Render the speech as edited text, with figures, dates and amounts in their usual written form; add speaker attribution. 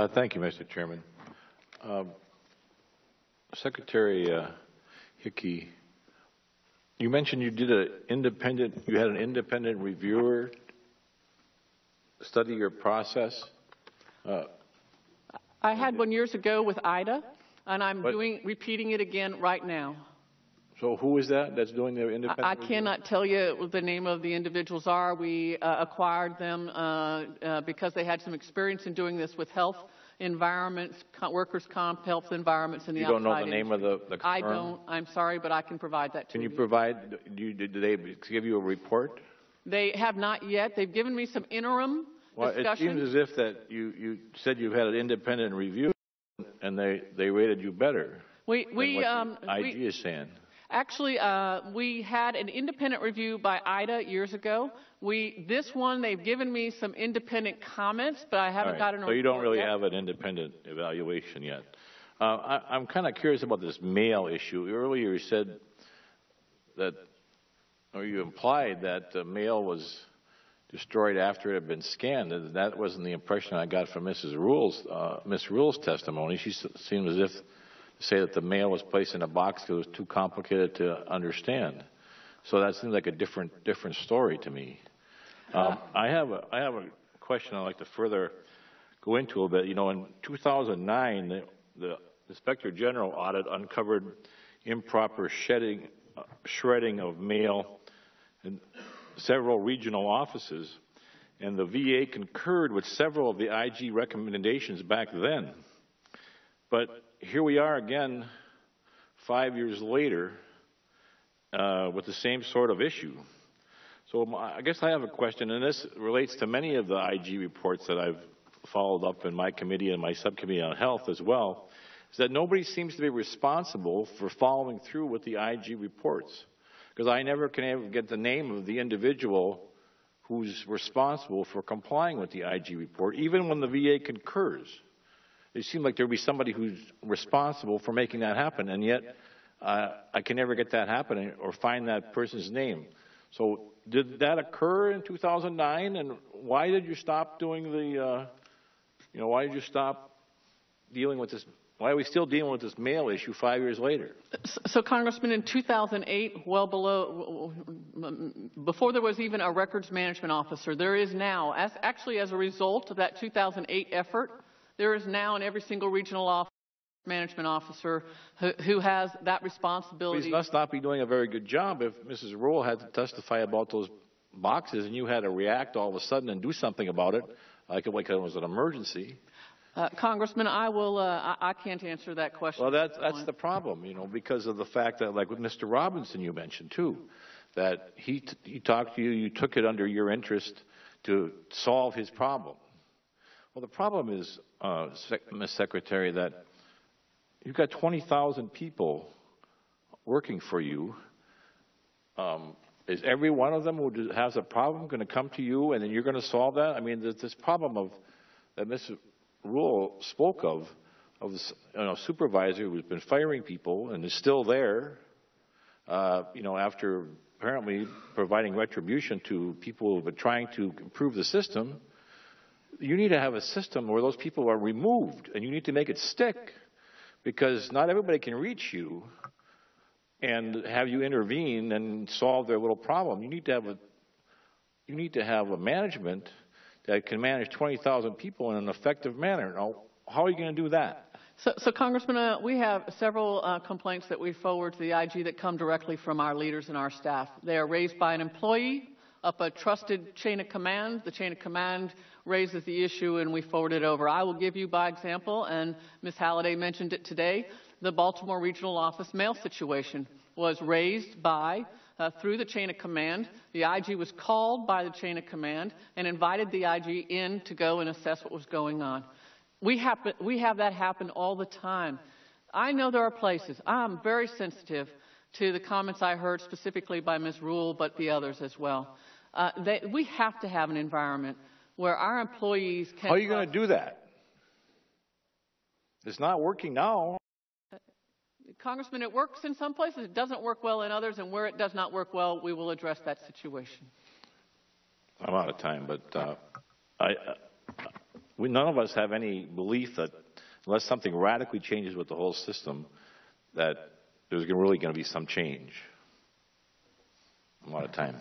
Speaker 1: Thank you, Mr. Chairman. Secretary Hickey, you mentioned you did you had an independent reviewer study your process.
Speaker 2: I had one years ago with Ida, and I'm repeating it again right now.
Speaker 1: So who is that that's doing the independent
Speaker 2: review? Cannot tell you what the name of the individuals are. We acquired them because they had some experience in doing this with health environments, workers' comp, health environments in the outside
Speaker 1: industry. You don't know the name of the
Speaker 2: I don't. I'm sorry, but I can provide that to you.
Speaker 1: Can you provide, did they give you a report?
Speaker 2: They have not yet. They've given me some interim discussion.
Speaker 1: It seems as if that you said you had an independent review and they rated you better than what the IG is saying.
Speaker 2: Actually, we had an independent review by Ida years ago. This one, they've given me some independent comments, but I haven't gotten a report.
Speaker 1: So you don't really
Speaker 2: yet.
Speaker 1: have an independent evaluation yet. I'm kind of curious about this mail issue. Earlier you said that, or you implied that the mail was destroyed after it had been scanned. And that wasn't the impression I got from Miss Rule's testimony. She seemed as if to say that the mail was placed in a box because it was too complicated to understand. So that seems like a different story to me. I have a question I'd like to further go into a bit. You know, in 2009, the Inspector General audit uncovered improper shredding of mail in several regional offices, and the VA concurred with several of the IG recommendations back then. But here we are again 5 years later with the same sort of issue. So I guess I have a question, and this relates to many of the IG reports that I've followed up in my committee and my subcommittee on health as well, is that nobody seems to be responsible for following through with the IG reports. Because I never can ever get the name of the individual who's responsible for complying with the IG report, even when the VA concurs. It seems like there would be somebody who's responsible for making that happen, and yet I can never get that happening or find that person's name. So did that occur in 2009, and why did you stop doing the, why did you stop dealing with this? Why are we still dealing with this mail issue 5 years later?
Speaker 2: So, Congressman, in 2008, before there was even a records management officer, there is now, actually as a result of that 2008 effort, there is now in every single regional office management officer who has that responsibility.
Speaker 1: He must not be doing a very good job if Mrs. Rule had to testify about those boxes and you had to react all of a sudden and do something about it, like it was an emergency.
Speaker 2: Congressman, I can't answer that question.
Speaker 1: Well, that's the problem, because of the fact that, like with Mr. Robinson, you mentioned too, that he talked to you, you took it under your interest to solve his problem. Well, the problem is, Ms. Secretary, that you've got 20,000 people working for you. Is every one of them who has a problem going to come to you and then you're going to solve that? I mean, there's this problem that Ms. Rule spoke of this supervisor who's been firing people and is still there, after apparently providing retribution to people who have been trying to improve the system. You need to have a system where those people are removed, and you need to make it stick, because not everybody can reach you and have you intervene and solve their little problem. You need to have a management that can manage 20,000 people in an effective manner. Now, how are you going to do that?
Speaker 2: So Congressman, we have several complaints that we forward to the IG that come directly from our leaders and our staff. They are raised by an employee up a trusted chain of command. The chain of command raises the issue and we forward it over. I will give you by example, and Ms. Halliday mentioned it today, the Baltimore Regional Office mail situation was raised through the chain of command. The IG was called by the chain of command and invited the IG in to go and assess what was going on. We have that happen all the time. I know there are places. I'm very sensitive to the comments I heard specifically by Ms. Rule, but the others as well. We have to have an environment where our employees can...
Speaker 1: How are you going to do that? It's not working now.
Speaker 2: Congressman, it works in some places. It doesn't work well in others, and where it does not work well, we will address that situation.
Speaker 1: I'm out of time, but none of us have any belief that unless something radically changes with the whole system, that there's really going to be some change. I'm out of time.